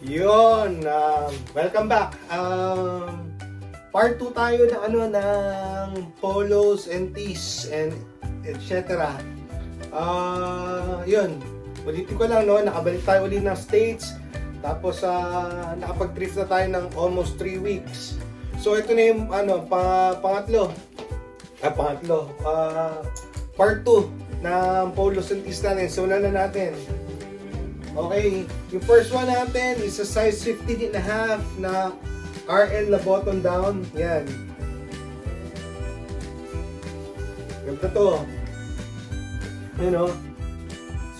Yun, welcome back. Part 2 tayo ng ng polos and tees and etc. Yun, ulitin ko lang, no, nakabalik tayo ulit ng States. Tapos nakapag-drift na tayo ng almost 3 weeks. So ito na yung pangatlo. Part 2 ng polos and tees natin. So na natin. Okay, yung first one natin is a size 15 and a half na RL na button down. Yan. Ganda to. You know?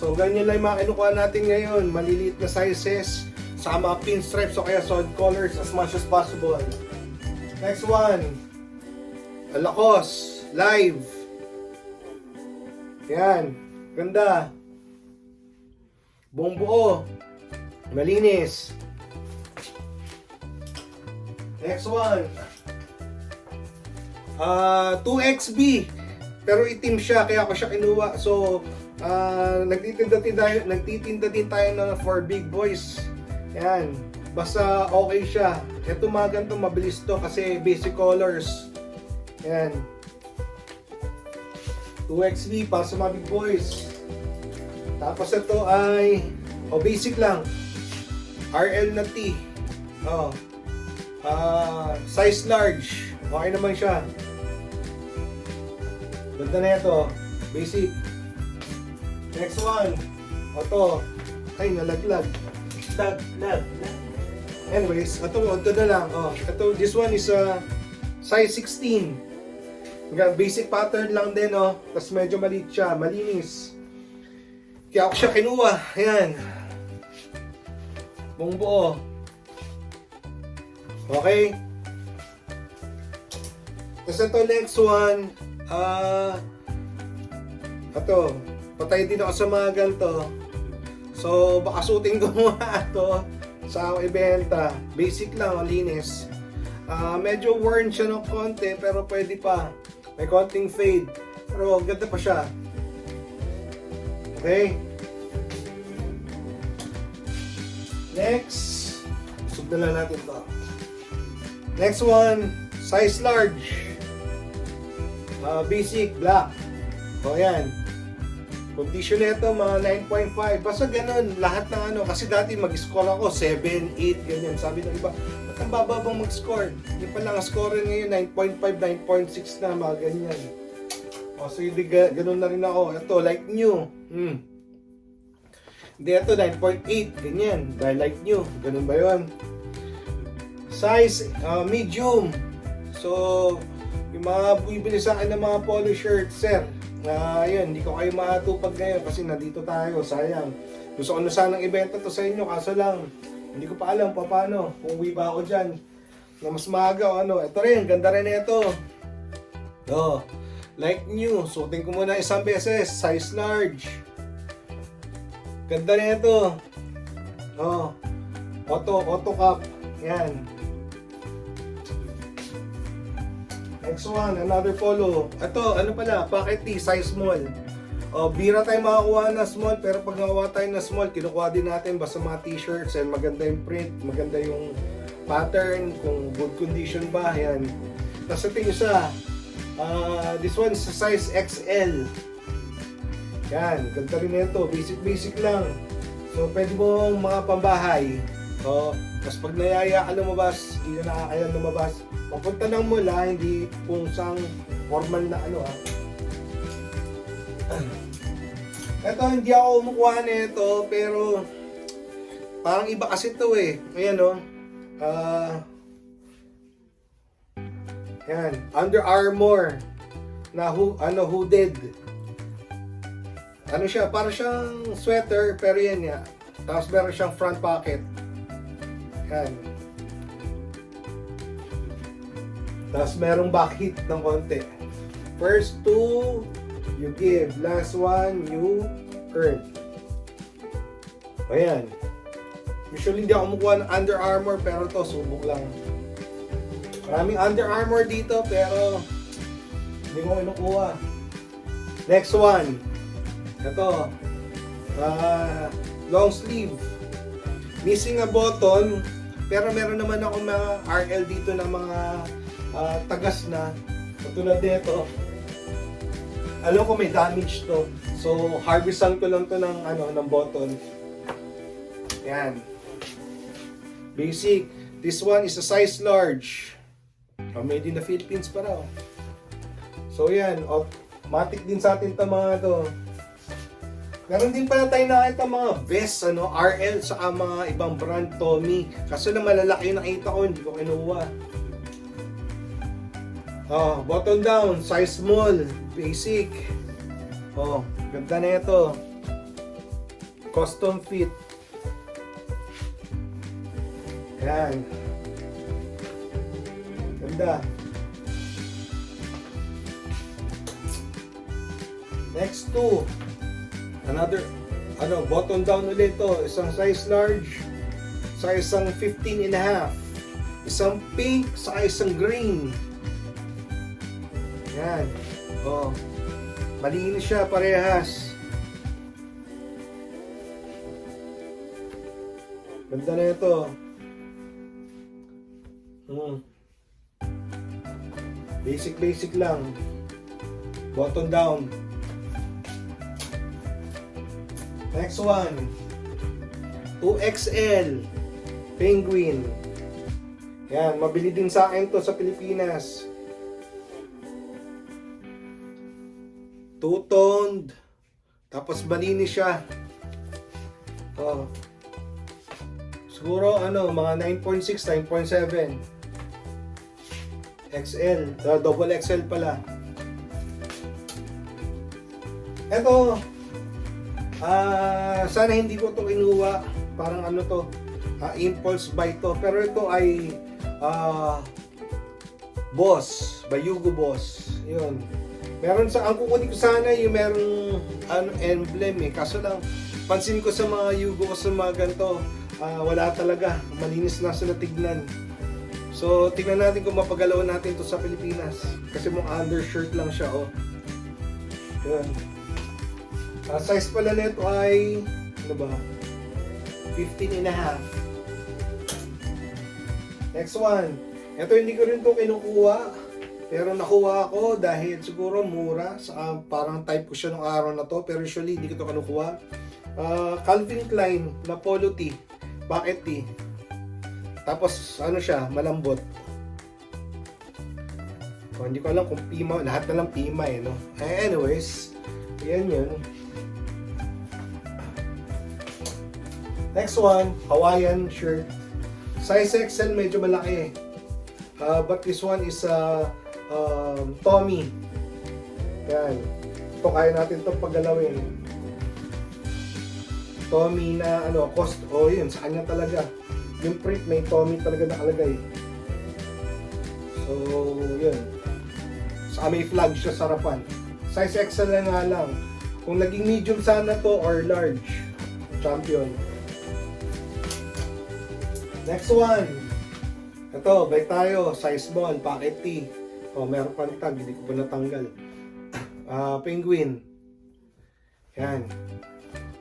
So, ganyan lang yung mga kinukuha natin ngayon. Maliliit na sizes sa mga pinstripes o kaya solid colors as much as possible. Next one. Lacoste Live. Yan. Ganda. Buong buo. Malinis. Next one. 2XB. Pero itim siya, kaya ako siya kinuha. So, nagtitinda din tayo na for big boys. Yan. Basta okay siya. Ito mga ganito, mabilis to kasi basic colors. Yan. 2XB para sa mga big boys. Tapos ito ay basic lang. RL na T. Size large. Okay naman siya. Ganda na ito. Basic. Next one. Ito. Ay, nalaglag. Lag. Anyways, ito na lang. This one is size 16. Basic pattern lang din. Tapos medyo maliit siya. Malinis. Kaya ako siya kinuha. Ayan. Buong buo. Okay. Tapos ito next one. Ito. Patay din ako sa mga ganito. So, baka suting gumawa ito sa ibenta. Basic lang, linis. Medyo worn siya ng konti, pero pwede pa. May konting fade. Pero ganda pa siya. Okay. Next. Sugdan lang natin to. Next one. Size large. Basic. Black. Yan. Condition nito mga 9.5. Basta ganun. Lahat ng kasi dati mag-score ako 7, 8, ganyan. Sabi ng iba, ba't ang bababang mag-score? Yung pala ang score ngayon 9.5, 9.6 na, mga ganyan. So hindi ganun na rin ako. Ito, like new. Hindi, ito 9.8. Ganyan. Dahil like new. Ganun ba yun? Size medium. So, yung mga bibili sa akin ng mga polo shirts, sir. Yun, hindi ko kayo matupag ngayon kasi nandito tayo. Sayang. Gusto ko na sanang ibenta to sa inyo. Kaso lang, hindi ko pa alam paano. Kung uwi ba ako dyan na mas maaga o ano. Ito rin, ganda rin ito. Like new, suotin ko muna isang beses, size large. Ganda na ito. Auto cup. Yan. Next one, another polo. Ito, ano pala, pocket tee, size small. Bira tayo makakuha na small, pero pag nakakuha tayo na small, kinukuha din natin basta mga t-shirts and maganda yung print, maganda yung pattern, kung good condition ba, yan. Tapos ito yung isa. This one is size XL. Yan, ganda rin ito. Basic lang. So, pwede mong mga pambahay. Tapos pag nayaya ka lumabas, hindi na nakakaya lumabas. Papunta ng mall, hindi kung sang formal na Ito, hindi ako kumukuha nito, pero parang iba kasi ito eh. Ayan yan, Under Armour na hooded. Ano siya, para siyang sweater pero yan ya. Tapos meron siyang front pocket. Yan. Tapos merong back hit ng konti. First two, you give. Last one, you earn. Ayan. Usually hindi ako kumukuha ng Under Armour pero to subok lang. Maraming Under Armour dito pero hindi ko kinukuha. Next one. Ito. Long sleeve. Missing a button, pero meron naman ako mga RL dito na mga tagas na. Katulad nito. Alam ko may damage to. So, harvestan ko lang to ng button. Yan. Basic. This one is a size large. Made in the Philippines pa raw. So, yan. Matik din sa atin mga to. Meron din pala tayo nakita mga vest, RL sa mga ibang brand, Tommy. Kaso na malalaki yung nakita ko, hindi ko kinuha. Button down, size small, basic. Ganda na ito. Custom fit. Yan. Ganda. Next to another button down ulit to, isang size large sa isang 15 and a half, isang pink sa isang green. Yan. Malinis siya parehas. Ganda na ito. Basic lang. Button down. Next one, 2XL Penguin. Yan, mabili din sa akin to sa Pilipinas. Two-toned, tapos malinis siya. Siguro mga 9.6, 9.7 XL, double XL pala. Ito, sana hindi ko to kinuha, parang impulse buy to, pero ito ay Boss, by Yugo Boss. Yun. Meron ang kukunin ko sana yung merong emblem kaso lang pansin ko sa mga Yugo ko sa mga ganito, wala talaga, malinis na sila tignan. So tignan natin kung mapagalawan natin to sa Pilipinas, kasi mong undershirt lang siya. Yun. Size pala nito ay 15 and a half. Next one. Ito hindi ko rin to kinukuha, pero nakuha ko dahil siguro mura. Parang type ko siya nung araw na to, pero usually hindi ko to kinukuha. Calvin Klein na polo tee, bucket tee. Tapos siya, malambot. Hindi ko alam kung Pima, lahat na lang Pima Anyways, yan yun. Next one, Hawaiian shirt. Size XL, medyo malaki. But this one is Tommy. Yan. Ito kaya natin itong paggalawin. Tommy na cost. Yun, sa kanya talaga. Yung print may Tommy talaga nakalagay. So, yun. Saka may flag siya sa harapan. Size XL na nga lang. Kung naging medium sana to or large, champion. Next one. Ito, balik tayo. Size small, pocket tee. Meron pang tag, hindi ko pa natanggal. Penguin. Yan.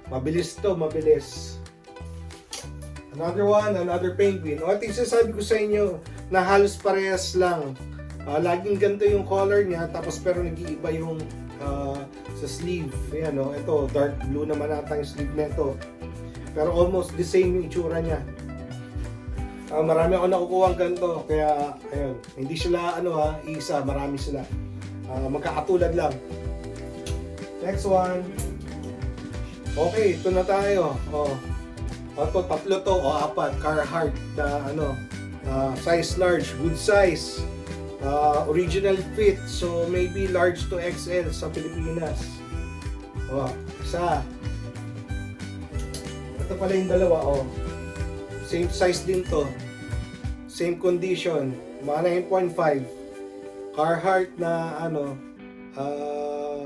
Mabilis to, mabilis. Another one, another penguin. Ito yung sasabi ko sa inyo, na halos parehas lang. Laging ganito yung color niya, tapos pero nag-iiba yung sa sleeve. Ayan, ito, dark blue naman ata yung sleeve nito. Pero almost the same yung itsura niya. Marami ako nakukuha ang ganito, kaya ayun, hindi sila isa, marami sila. Magkakatulad lang. Next one. Okay, ito na tayo. Ito, tatlo to o apat. Carhartt na size large, good size. Original fit, so maybe large to XL sa Pilipinas. Isa. Ito pala yung dalawa, same size din to. Same condition, mga 9.5. Carhartt na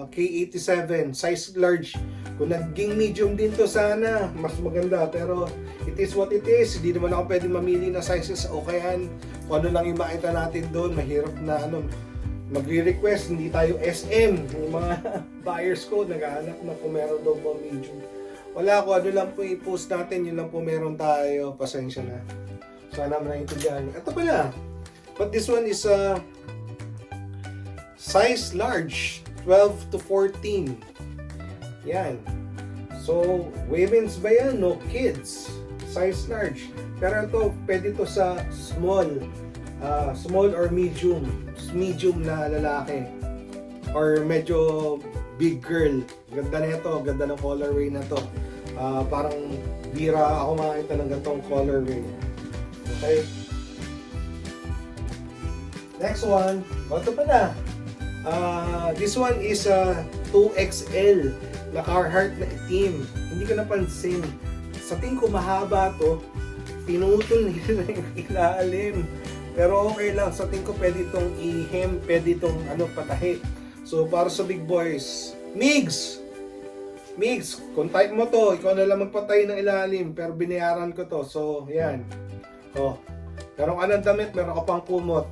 K87, size large. Kung naging medium din to sana, mas maganda. Pero it is what it is. Hindi naman ako pwede mamili na sizes. Okay yan. Kung ano lang yung makita natin doon, mahirap na magre-request. Hindi tayo SM. Yung mga buyers ko, naghahanap na kung meron daw ba medium Wala ko, ano lang po i-post natin, yun lang po meron tayo. Pasensya na. Sana maintindihan. Ito pala. But this one is size large, 12 to 14. Yan. So, women's ba yan? No, kids. Size large. Pero ito, pwede to sa small. Small or medium. Medium na lalaki. Or medyo big girl. Ganda na ito. Ganda ng colorway na to. Parang bira ako makita ng gantong colorway. Okay. Next one. Ito pa na. This one is 2XL na Carhartt na itim. Hindi ko napansin. Sa tingin ko mahaba to. Pinutol nila yung ilalim. Pero okay lang. Sa tingin ko pwede itong i-hem. Pwede itong patahi. So para sa big boys. Migs! Migs! Kung type mo to, ikaw na lang magpatay ng ilalim. Pero binayaran ko to. So yan. Oh. Meron ka ng damit. Meron ka pang kumot.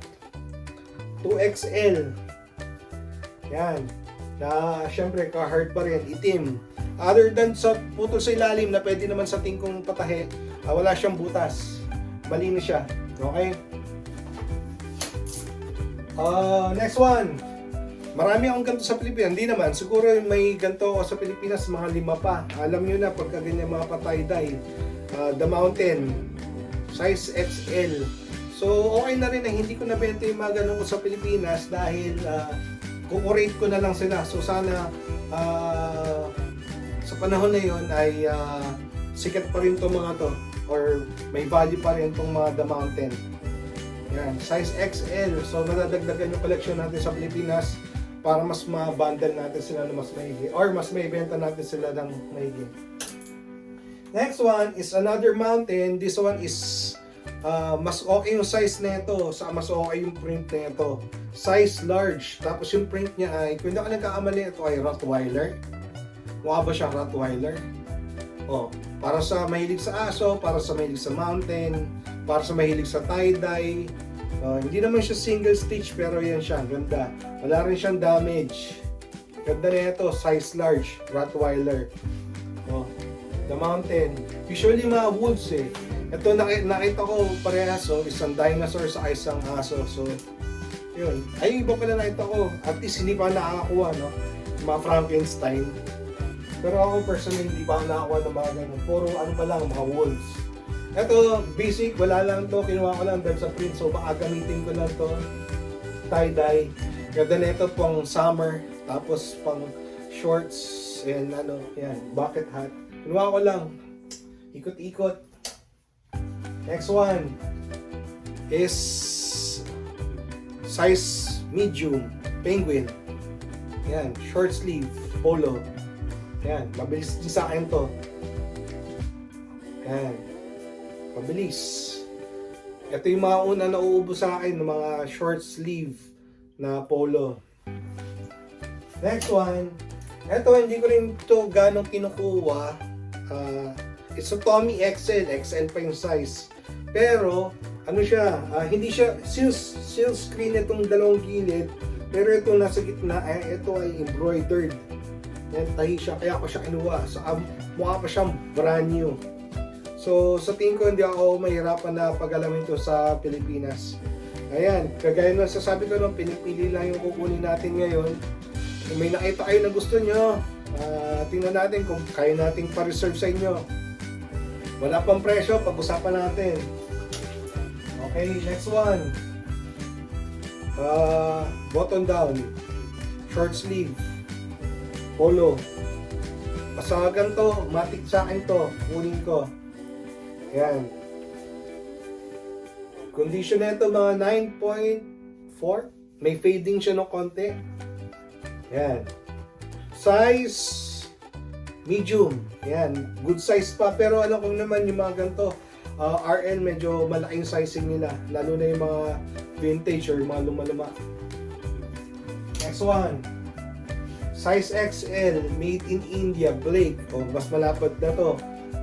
2XL. Yan. Na syempre Carhartt pa rin, itim. Other than sa putol sa ilalim na pwede naman sa tingkong patahe, wala siyang butas. Malinis siya. Okay? Next one. Marami akong ganito sa Pilipinas. Hindi naman. Siguro may ganito ako sa Pilipinas, mga 5 pa. Alam nyo na pagka ganyan mga patay-dye. The Mountain. Size XL. So, okay na rin na hindi ko nabenta yung mga ganun ko sa Pilipinas dahil kukurate ko na lang sila. So, sana sa panahon na yun ay sikat pa rin itong mga to or may value pa rin itong mga The Mountain. Yan, size XL. So, madadagdagan yung collection natin sa Pilipinas para mas ma-bundle natin sila na mas maigi or mas may benta natin sila ng maigi. Next one is another Mountain. This one is mas okay yung size nito, mas okay yung print nito. Size large. Tapos yung print niya ay, kung hindi ako nagkakamali, ito ay Rottweiler. Mukha ba siya Rottweiler? Oh, para sa mahilig sa aso, para sa mahilig sa mountain, para sa mahilig sa tie-dye. Hindi naman siya single stitch pero yan siya, ganda. Wala rin siyang damage. Ganda na ito, size large, Rottweiler. Oh, The Mountain. Usually mga wolves eh. Ito nakita ko parehas, isang dinosaur sa isang aso. So, yun. Ay, iba pala nakita ko. At least hindi pa nakakakuha, no? Mga Frankenstein. Pero ako personally, hindi pa ako nakakuha ng mga ganun. Puro pa lang, mga wolves. Ito, basic, wala lang to. Kinuha ko lang dahil sa print. So, baka gamitin ko lang to. Tie-dye. Ganda na ito pang summer. Tapos pang shorts. And yan, bucket hat. Kinuha ko lang. Ikot-ikot. Next one is size medium, penguin. Yan, short sleeve, polo. Yan, mabilis din sa akin to. Yan, mabilis. Ito yung mga una na uubos sa akin ng mga short sleeve na polo. Next one, ito hindi ko rin to ganong kinukuha. It's a Tommy XL, XL pa yung size. Pero, hindi siya seal screen itong dalawang gilid. Pero itong nasa gitna, ito ay embroidered. Yan, tahi siya, kaya ako siya kinuha. So, mukha pa siyang brand new. So, sa tingin ko, hindi ako mahirapan na pag-alamin ito sa Pilipinas. Ayan, kagaya ng sasabi ko nung pinipili lang yung kukunin natin ngayon. Kung may nakita kayo na gusto nyo, tingnan natin kung kaya nating pa-reserve sa inyo. Wala pang presyo, pag-usapan natin. Okay, next one. Button down. Short sleeve. Polo. Pasagan to, matik sa akin to. Kunin ko. Yan. Condition na ito mga 9.4. May fading siya ng konti. Yan. Size medium. Yan. Good size pa. Pero alam ko naman yung mga ganito. RL medyo malaking sizing nila. Lalo na yung mga vintage or mga luma-luma. Next one. Size XL. Made in India. Blake. Mas malapad na to.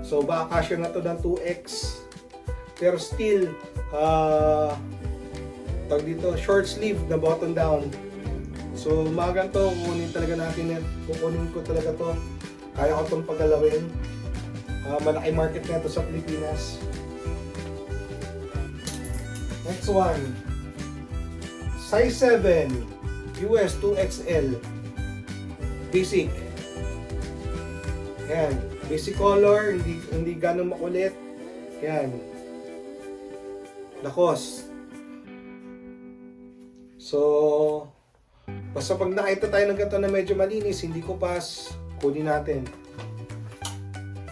So baka kasya na to ng 2X. Pero still, tawag dito, short sleeve na button down. So mga ganito, kukunin talaga natin yan. Kukunin ko talaga to. Kaya ko itong pagalawin. Malaki market nito sa Pilipinas. Next one. Size 7. US 2XL. Basic. Yan. Basic color. Hindi ganun makulit. Yan. Lacoste. So, basta pag nakita tayo ng ganito na medyo malinis, hindi ko pass, kunin natin.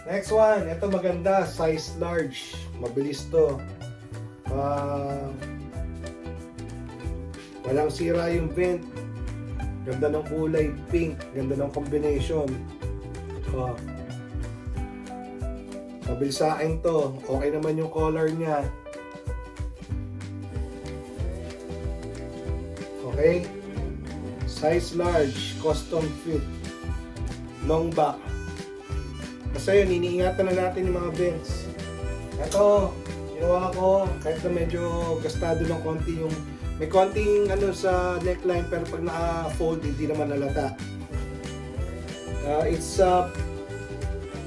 Next one, ito maganda, size large. Mabilis to. Walang sira yung vent. Ganda ng kulay, pink. Ganda ng combination. Mabilis sa akin to. Okay naman yung color niya. Okay? Size large, custom fit, long back. Kasi yun, iniingatan na natin yung mga vents. Ito, ginawa ko, kahit na medyo gastado ng konti yung, may konting ano sa neckline, pero pag naka-fold, hindi naman nalata. It's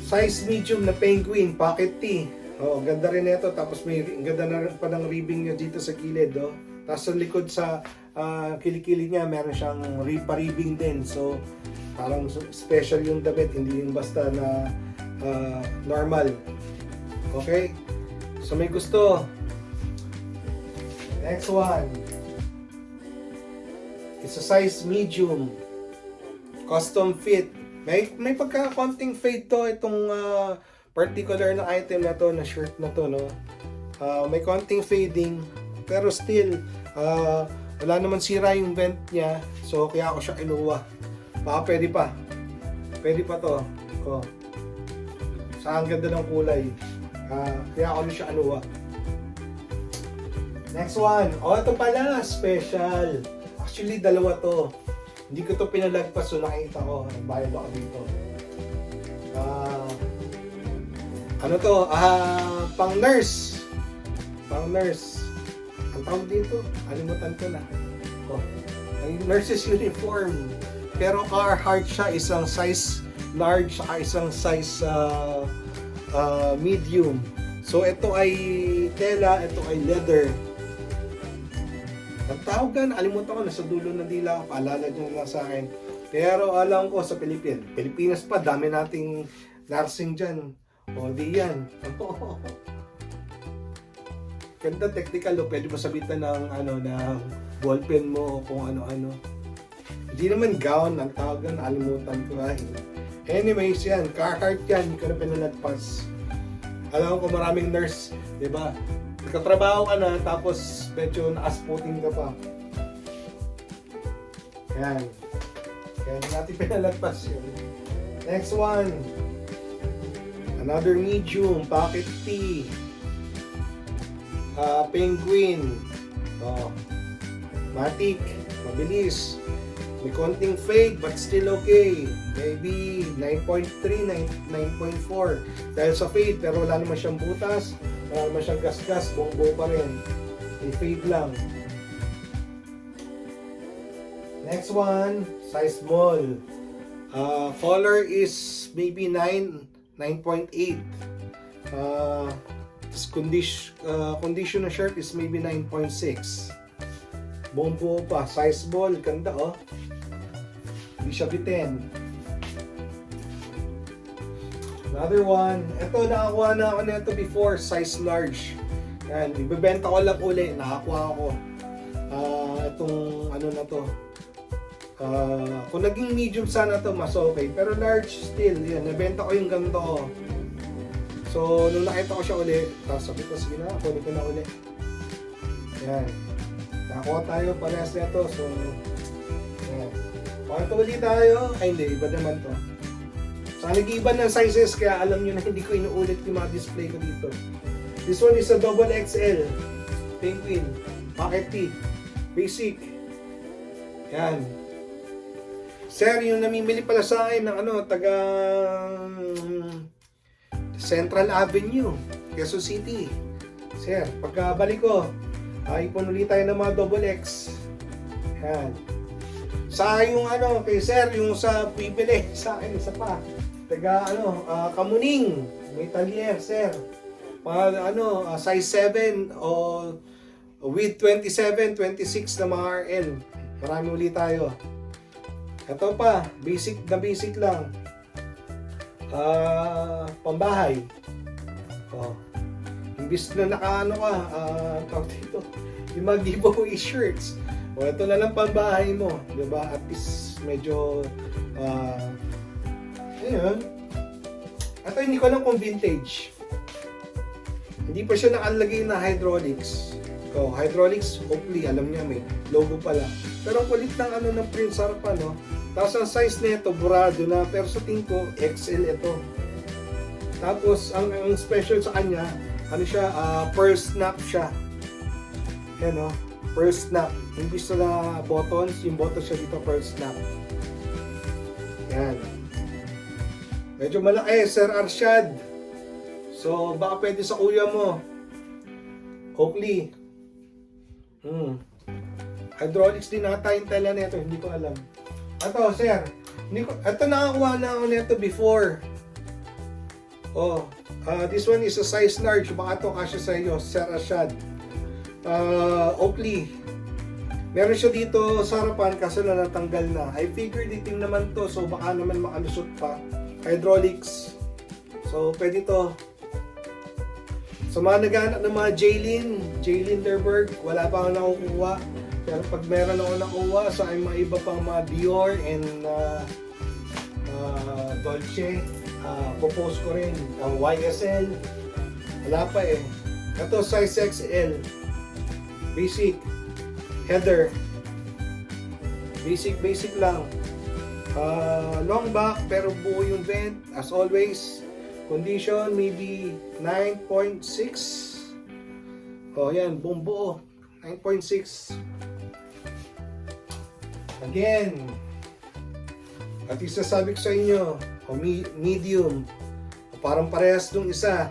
size medium na penguin, pocket tee. Ganda rin ito, tapos may ganda na rin pa ng ribbing niya dito sa kilid. Tapos sa likod sa kilikili niya, meron siyang pa-ribbing din. So, parang special yung damit, hindi yung basta na normal. Okay? So, may gusto. Next one. It's a size medium. Custom fit. May pagka-konting fade to itong particular na item na to, na shirt na to, no? May konting fading, pero still, wala naman sira yung vent niya, so kaya ako siya kinuha. Baka pwede pa. Pwede pa to. Sa ang ganda ng kulay. Kaya ako siya kinuha. Next one. Ito pala, special. Actually, dalawa to. Hindi ko to pinalagpas, so nakita ko. Nagbayad ako dito. Ano to? Pang nurse. Pang nurse. Ang tawag dito, alimutan ko na. Ang nurse's uniform. Pero Carhartt siya, isang size large, saka isang size medium. So ito ay tela, ito ay leather. Ang tawagan, alimutan ko, nasa dulo ng dila ko, paalala nyo lang sa akin. Pero alam ko sa Pilipinas pa, dami nating nursing dyan. Di yan. Ganda, technical, pwede mo sabitan ng ng ballpen mo o kung ano-ano. Hindi naman gown, ang tawagan, alimutan ko ay. Anyways, yan, Carhartt yan, hindi ko na pinalagpas. Alam ko maraming nurse, di ba? Nagkatrabaho ka na, tapos medyo nakasputing ka pa. Yan. Kaya hindi natin pinalagpas yun. Next one. Another medium, pocket tee. Penguin. Matic. Mabilis. May konting fade but still okay. Maybe 9.3, 9.4. Dahil sa fade, pero wala naman siyang butas. Wala naman siyang gas-gas. Buong-buo pa rin. May fade lang. Next one, size small. Color is maybe 9.8. Condition na shirt is maybe 9.6. Buong buo pa. Size small. Ganda Hindi siya bitin. Another one. Ito, nakakuha na ako nito before. Size large. Yan. Ibebenta ko lang uli. Nakakuha ako. Itong ano na to. Kung naging medium sana to, mas okay. Pero large still. Yan. Nabenta ko yung ganito. So, nung nakita ko siya uli, tapos sabi ko, sige na, kunin ko na uli. Yan. Nakakuha tayo, parehas na ito. So, yan. Pakita ulit tayo. Ay, hindi. Iba naman to. So, nag-iba ng sizes, kaya alam nyo na hindi ko inuulit yung mga display ko dito. This one is a double XL. Penguin. Pocket tee. Basic. Yan. Sir, yung namimili pala sa akin ng taga Central Avenue, Quezon City. Sir, pagkabalik ko, ipon ulit tayo ng mga double X. Yan. Sa yung kay Sir, yung sa bibili sa akin, isa pa. Taga Kamuning, May talier, sir. Size 7 o with 27, 26 na mga RL. Marami ulit tayo. Ito pa, basic na basic lang. Pambahay. Oh. Imbis na nakaano ka, tawag dito, yung mga giveaway shirts. O ito na lang pambahay mo, 'di ba? At least medyo ayun. Ito hindi ko alam kung vintage. Hindi pa siya nakalagay na hydraulics. Oh, hydraulics, hopefully, alam niya may logo pala. Pero ang kulit ng ano ng print sa harapan, no? Tapos ang size nito, burado na, pero sa tingin ko, XL ito. Tapos, ang special sa kanya, ano siya, pearl snap siya. Yan, no? Pearl snap. Imbis na buttons, yung buttons siya dito, pearl snap. Yan. Medyo malaki, Sir Arshad. So, baka pwede sa kuya mo. Oakley. Hydraulics din nata yung tela nito, hindi ko alam. Ito, sir. Ito nakakuha na ako nito before. Oh, this one is a size large. Baka ito kasya sa iyo, Sir Arshad. Oakley. Meron siya dito sa harapan kaso na natanggal na. I figured itim naman to, so baka naman makalusot pa. Hydraulics. So, pwede to. Sa mga naghahanap ng mga J. Linderberg, wala pa ako nakukuha. Pero pag meron ako nakuha sa mga iba pang mga Dior and Dolce, popost ko rin ang YSL. Wala pa eh. Ito, size XL. Basic. Header. Basic lang. Long back pero buo yung vent as always. Condition maybe 9.6. Oh, yan, buong buo. 9.6. Again, at isasabi ko sa inyo, medium. Parang parehas nung isa.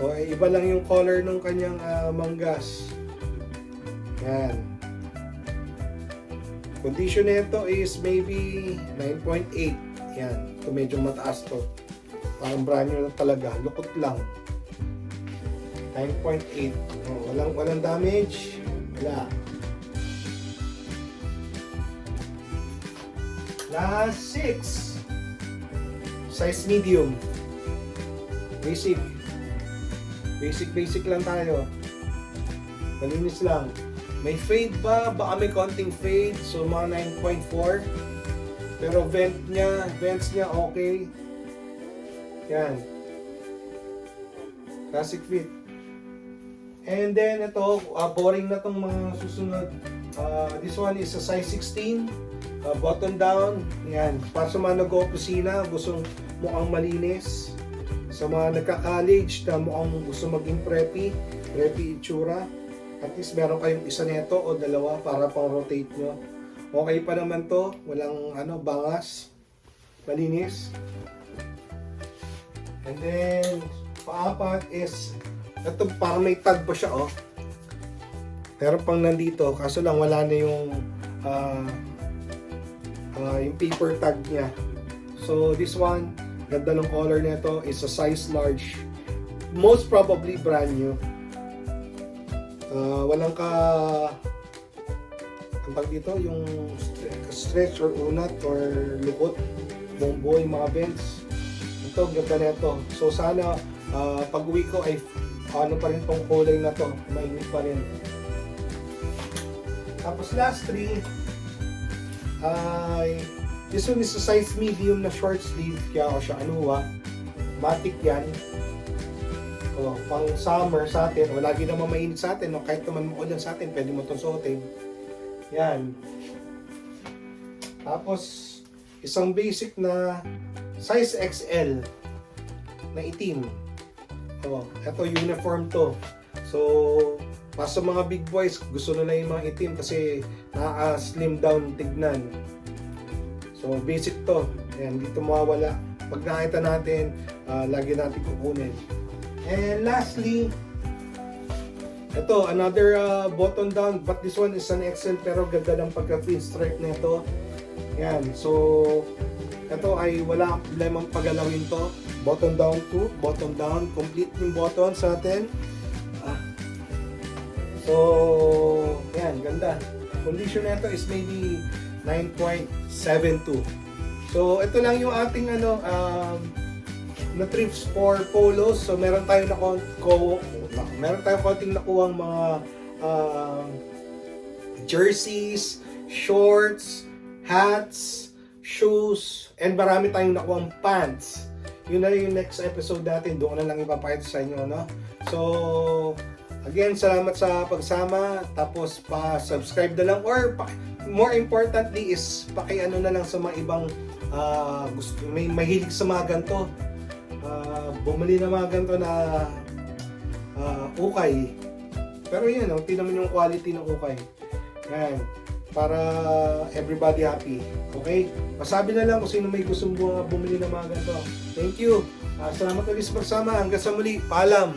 Iba lang yung color nung kanyang manggas. Yan. Condition nito is maybe 9.8. Yan. Ito medyo mataas to. Parang brand new na talaga. Lukot lang. 9.8. Walang damage. Wala. Last 6. Size medium. Basic. Basic lang tayo. Malinis lang. May fade ba? Baka may konting fade. So mga 9.4. Pero vents niya okay. Yan. Classic fit. And then ito, boring na tong mga susunod. This one is a size 16. Button down. Yan. Para sa mga nag-opisina, gustong mukhang malinis. Sa mga nagka-college na mukhang gusto maging preppy itsura. At least meron kayong isa neto o dalawa para pang rotate nyo. Okay pa naman to. Walang bangas. Malinis. And then, paapat is, ito parang may tag pa siya, oh. Meron pang nandito, kaso lang wala na yung paper tag niya. So, this one, ganda ng color nito, is a size large. Most probably brand new. Walang ang tag dito, yung stretch or unat or lukot. Buong yung mga vents. Ito, ganda nito. So sana pag uwi ko ay ano pa rin tong kulay na to, mainit pa rin. Tapos last 3 ay this one is a size medium na short sleeve, kaya ako siya matic yan. Pang summer sa atin, o lagi naman mainit sa atin, o kahit naman maulan sa atin, pwede mo itong suotin. Yan. Tapos isang basic na size XL na itim. Ito uniform to. So, para sa mga big boys, gusto nila yung mga itim kasi nakaka-slim down tignan. So, basic to. Ayan, dito mawawala. Pag nakita natin, lagi natin kukunin. And lastly, ito, another button down, but this one is an XL pero ganda ng pagka-pinstripe nito. Yan, so ito ay wala akong problemang pagalawin to. bottom down to, bottom down, complete yung buttons natin. So, yan, ganda. Condition nito is maybe 9.72. So, ito lang yung ating na trips for polos. So, meron tayong konting nakuhang mga jerseys, shorts, hats, shoes, and marami tayong nakuhang pants. Yun na yung next episode natin. Doon na lang ipapakita sa inyo, no? So, again, salamat sa pagsama. Tapos, pa-subscribe na lang. Or, more importantly is, paki-ano na lang sa mga ibang gusto, may mahilig sa mga ganito. Bumili na mga ganito na ukay. Pero yun, tingnan mo yung quality ng ukay. Yan. Para everybody happy. Okay? Pasabi na lang kung sino may gustong bumili ng mga ganito. Thank you. Salamat ulit sa pagsama. Hanggang sa muli. Paalam.